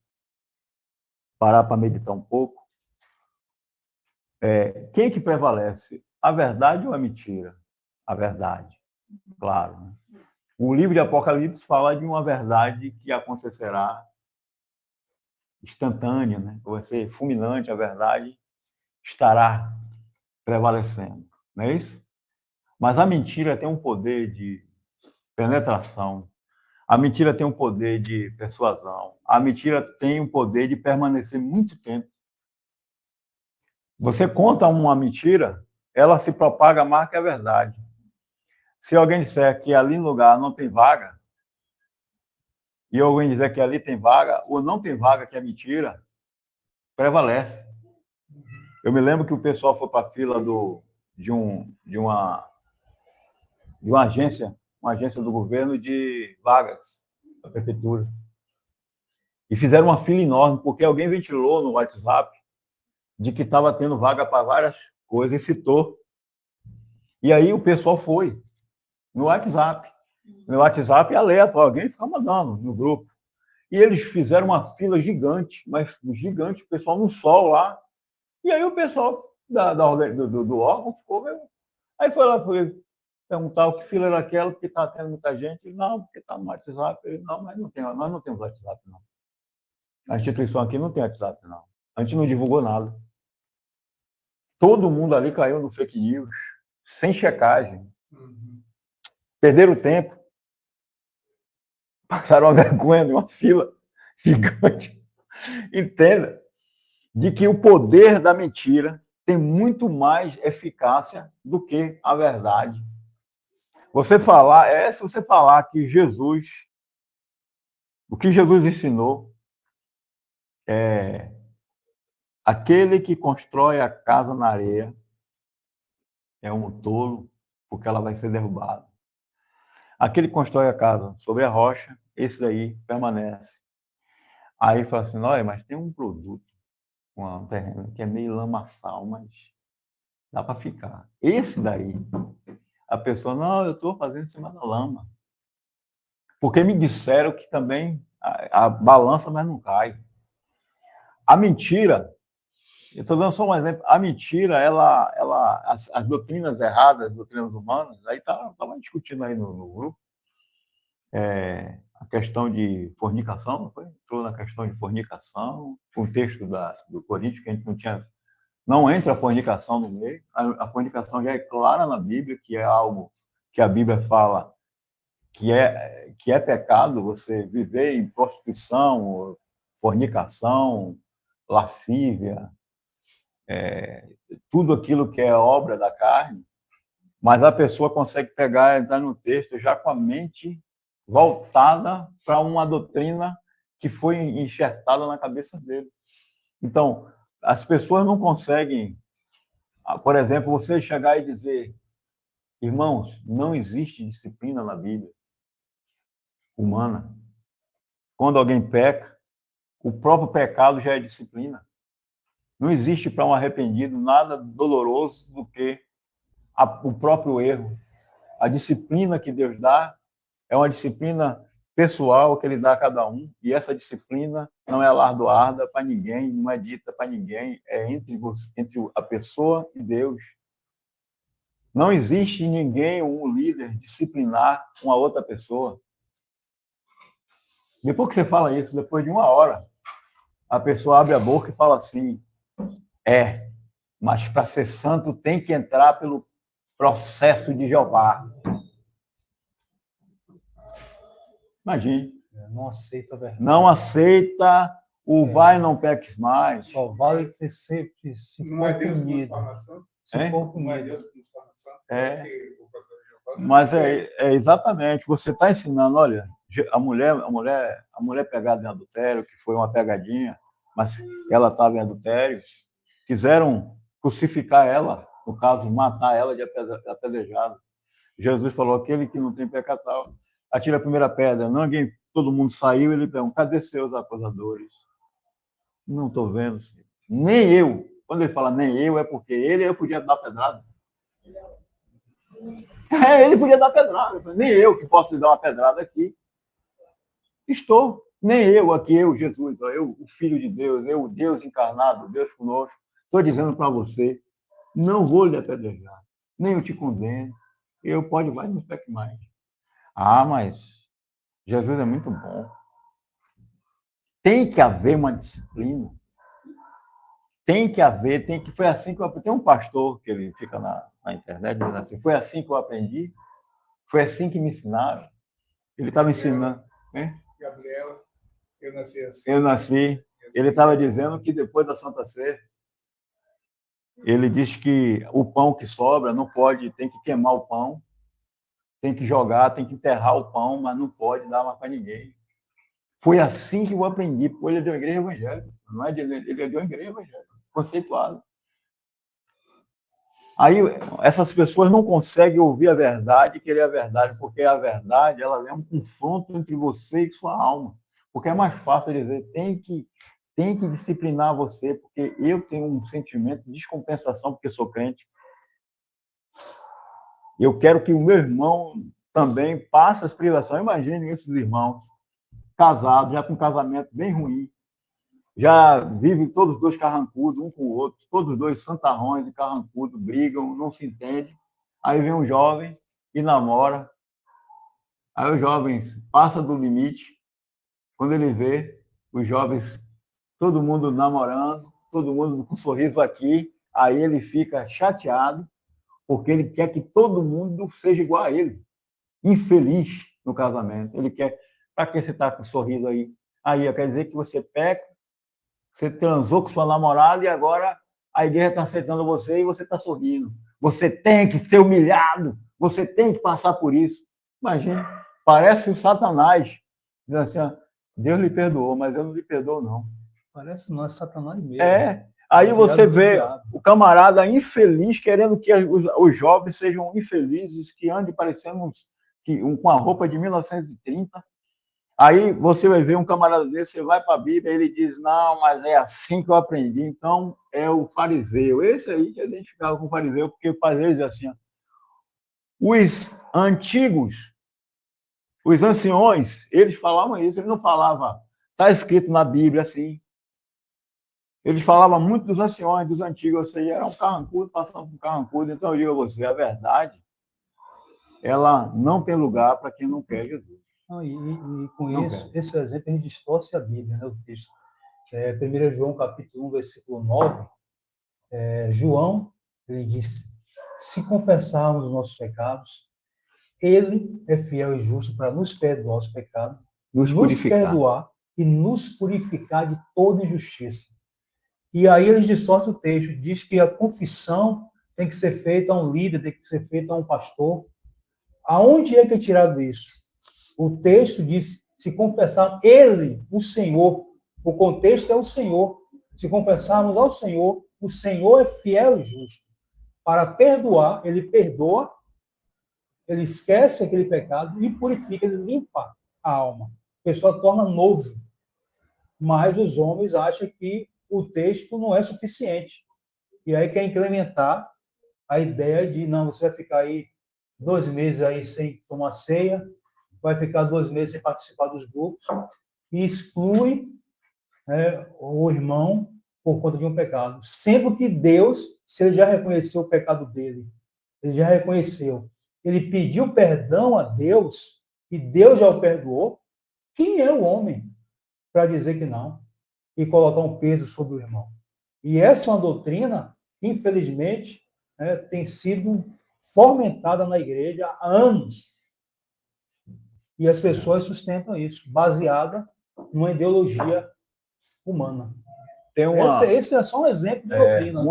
parar para meditar um pouco. Quem que prevalece? A verdade ou a mentira? A verdade, claro. Né? O livro de Apocalipse fala de uma verdade que acontecerá instantânea, né? Vai ser fulminante, a verdade estará prevalecendo. Não é isso? Mas a mentira tem um poder de penetração. A mentira tem um poder de persuasão. A mentira tem um poder de permanecer muito tempo. Você conta uma mentira, ela se propaga mais que a verdade. Se alguém disser que ali no lugar não tem vaga, e alguém dizer que ali tem vaga, ou não tem vaga, que é mentira, prevalece. Eu me lembro que o pessoal foi para a fila de uma agência do governo de vagas da prefeitura. E fizeram uma fila enorme, porque alguém ventilou no WhatsApp de que estava tendo vaga para várias coisas e citou. E aí o pessoal foi no WhatsApp. No WhatsApp é aleatório, alguém fica mandando no grupo. E eles fizeram uma fila gigante, mas gigante, o pessoal no sol lá. E aí o pessoal do órgão ficou mesmo. Aí foi lá perguntar o que fila era aquela, porque está tendo muita gente. Não, porque está no WhatsApp. Ele, não, mas nós não temos WhatsApp, não. A instituição aqui não tem WhatsApp, não. A gente não divulgou nada. Todo mundo ali caiu no fake news, sem checagem. Perderam tempo. Passaram uma vergonha de uma fila gigante. Entenda de que o poder da mentira tem muito mais eficácia do que a verdade. Se você falar que Jesus, o que Jesus ensinou, aquele que constrói a casa na areia é um tolo, porque ela vai ser derrubada. Aquele que constrói a casa sobre a rocha, esse daí permanece. Aí fala assim, olha, mas tem um produto, um terreno que é meio lamaçal, mas dá para ficar. Esse daí, a pessoa, não, eu estou fazendo em cima da lama. Porque me disseram que também a balança, mas não cai. A mentira, eu estou dando só um exemplo, a mentira, as doutrinas erradas, as doutrinas humanas, aí estava discutindo aí no grupo, a questão de fornicação, não foi? Entrou na questão de fornicação, o texto do Coríntios, que a gente não entra a fornicação no meio, a fornicação já é clara na Bíblia, que é algo que a Bíblia fala que é pecado você viver em prostituição, fornicação, lascívia, tudo aquilo que é obra da carne, mas a pessoa consegue pegar e entrar no texto já com a mente voltada para uma doutrina que foi enxertada na cabeça dele. Então, as pessoas não conseguem, por exemplo, você chegar e dizer, irmãos, não existe disciplina na Bíblia humana. Quando alguém peca, o próprio pecado já é disciplina. Não existe para um arrependido nada doloroso do que o próprio erro. A disciplina que Deus dá é uma disciplina pessoal que ele dá a cada um, e essa disciplina não é alardoada para ninguém, não é dita para ninguém, é entre a pessoa e Deus. Não existe ninguém, um líder, disciplinar uma outra pessoa. Depois que você fala isso, depois de 1 hora, a pessoa abre a boca e fala assim, mas para ser santo tem que entrar pelo processo de Jeová. Imagine. Não aceita a verdade. Não aceita o vai, não peques mais. Só vale que você sempre se Não é for Deus que nos punido. forma santo? Se É? for com Não é medo. Deus que nos torna santos, É. que o pastor Giovanni- Mas é exatamente, você está ensinando, olha, a mulher pegada em adultério, que foi uma pegadinha, mas ela estava em adultério, quiseram crucificar ela, no caso, matar ela de apedrejada. Jesus falou, aquele que não tem pecado, atira a primeira pedra. Ninguém, todo mundo saiu, ele perguntou, cadê seus acusadores? Não estou vendo, senhor. Nem eu. Quando ele fala nem eu, é porque eu podia dar pedrada. Ele podia dar pedrada. Nem eu que posso lhe dar uma pedrada aqui. Estou. Nem eu aqui, eu, Jesus, eu, o Filho de Deus, eu, o Deus encarnado, Deus conosco. Estou dizendo para você, não vou lhe apedrejar. Nem eu te condeno. Eu pode mais, não peque mais. Ah, mas Jesus é muito bom. Tem que haver uma disciplina. Foi assim que eu aprendi. Tem um pastor que ele fica na internet dizendo assim, foi assim que eu aprendi, foi assim que me ensinaram. Ele estava ensinando. Né? Gabriela, eu nasci assim. Eu nasci. Ele estava dizendo que depois da Santa Ceia, ele diz que o pão que sobra não pode, tem que queimar o pão, tem que jogar, tem que enterrar o pão, mas não pode dar mais para ninguém. Foi assim que eu aprendi, porque ele é de uma igreja evangélica, não é ele é de uma igreja evangélica, conceituada. Aí essas pessoas não conseguem ouvir a verdade e querer a verdade, porque a verdade ela é um confronto entre você e sua alma. Porque é mais fácil dizer, tem que disciplinar você, porque eu tenho um sentimento de descompensação, porque sou crente. Eu quero que o meu irmão também passe as privações. Imagine esses irmãos casados, já com um casamento bem ruim, já vivem todos os dois carrancudos, um com o outro, todos os dois santarrões e carrancudos, brigam, não se entendem. Aí vem um jovem e namora. Aí os jovens passam do limite. Quando ele vê os jovens, todo mundo namorando, todo mundo com um sorriso aqui, aí ele fica chateado, porque ele quer que todo mundo seja igual a ele. Infeliz no casamento. Ele quer, para que você está com um sorriso aí? Aí quer dizer que você peca, você transou com sua namorada e agora a igreja está aceitando você e você está sorrindo. Você tem que ser humilhado, você tem que passar por isso. Imagina, parece o Satanás. Diz assim, ó, Deus lhe perdoou, mas eu não lhe perdoo, não. Parece não, é Satanás mesmo. É, aí você vê o camarada infeliz querendo que os jovens sejam infelizes, que andem parecendo com a roupa de 1930. Aí você vai ver um camarada desse, você vai para a Bíblia, ele diz, não, mas é assim que eu aprendi. Então, é o fariseu. Esse aí que é identificado com o fariseu, porque o fariseu diz assim, ó, os antigos, os anciões, eles falavam isso, ele não falava, está escrito na Bíblia assim. Eles falavam muito dos anciões, dos antigos, ou seja, era um carrancudo passando por um carrancudo. Então, eu digo a você, a verdade, ela não tem lugar para quem não quer Jesus. Não, e com Não isso, quer. esse exemplo, a gente distorce a Bíblia, né, o texto. 1 João, capítulo 1, versículo 9, João, ele diz, se confessarmos os nossos pecados, ele é fiel e justo para nos perdoar os pecados, nos perdoar e nos purificar de toda injustiça. E aí eles distorcem o texto, diz que a confissão tem que ser feita a um líder, tem que ser feita a um pastor. Aonde é que é tirado isso? O texto diz, se confessar ele, o Senhor, o contexto é o Senhor. Se confessarmos ao Senhor, o Senhor é fiel e justo. Para perdoar, ele perdoa, ele esquece aquele pecado e purifica, ele limpa a alma. A pessoa torna novo. Mas os homens acham que o texto não é suficiente. E aí quer implementar a ideia de, não, você vai ficar aí 2 meses aí sem tomar ceia, vai ficar 2 meses sem participar dos grupos, e exclui o irmão por conta de um pecado. Sendo que Deus, se ele já reconheceu o pecado dele, ele já reconheceu, ele pediu perdão a Deus, e Deus já o perdoou, quem é o homem para dizer que não? E colocar um peso sobre o irmão. E essa é uma doutrina que, infelizmente, tem sido fomentada na igreja há anos. E as pessoas sustentam isso, baseada numa ideologia humana. Esse é só um exemplo de doutrina.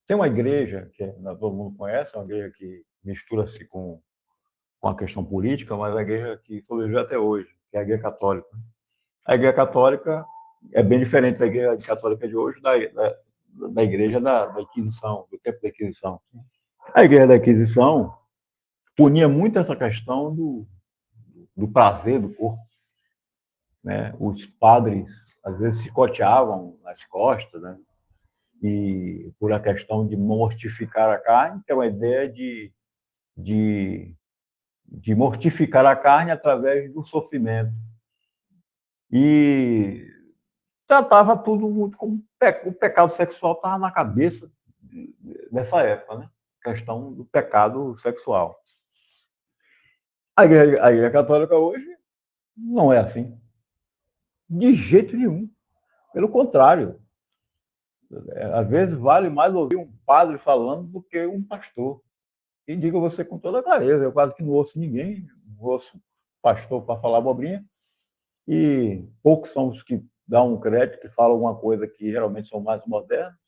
tem uma igreja que todo mundo conhece, uma igreja que mistura-se com a questão política, mas a igreja que sobreviveu até hoje, que é a igreja católica. A igreja católica é bem diferente da igreja católica de hoje, da igreja da Inquisição, do tempo da Inquisição. A igreja da Inquisição punia muito essa questão do prazer do corpo. Né? Os padres, às vezes, chicoteavam nas costas, né? E por a questão de mortificar a carne, que é uma ideia de mortificar a carne através do sofrimento. E tratava tudo muito como o pecado sexual estava na cabeça nessa época, né? A questão do pecado sexual. A igreja católica hoje não é assim. De jeito nenhum. Pelo contrário. Às vezes vale mais ouvir um padre falando do que um pastor. E digo a você com toda clareza, eu quase que não ouço ninguém, não ouço pastor para falar abobrinha, e poucos são os que dão um crédito, que falam alguma coisa que geralmente são mais modernos,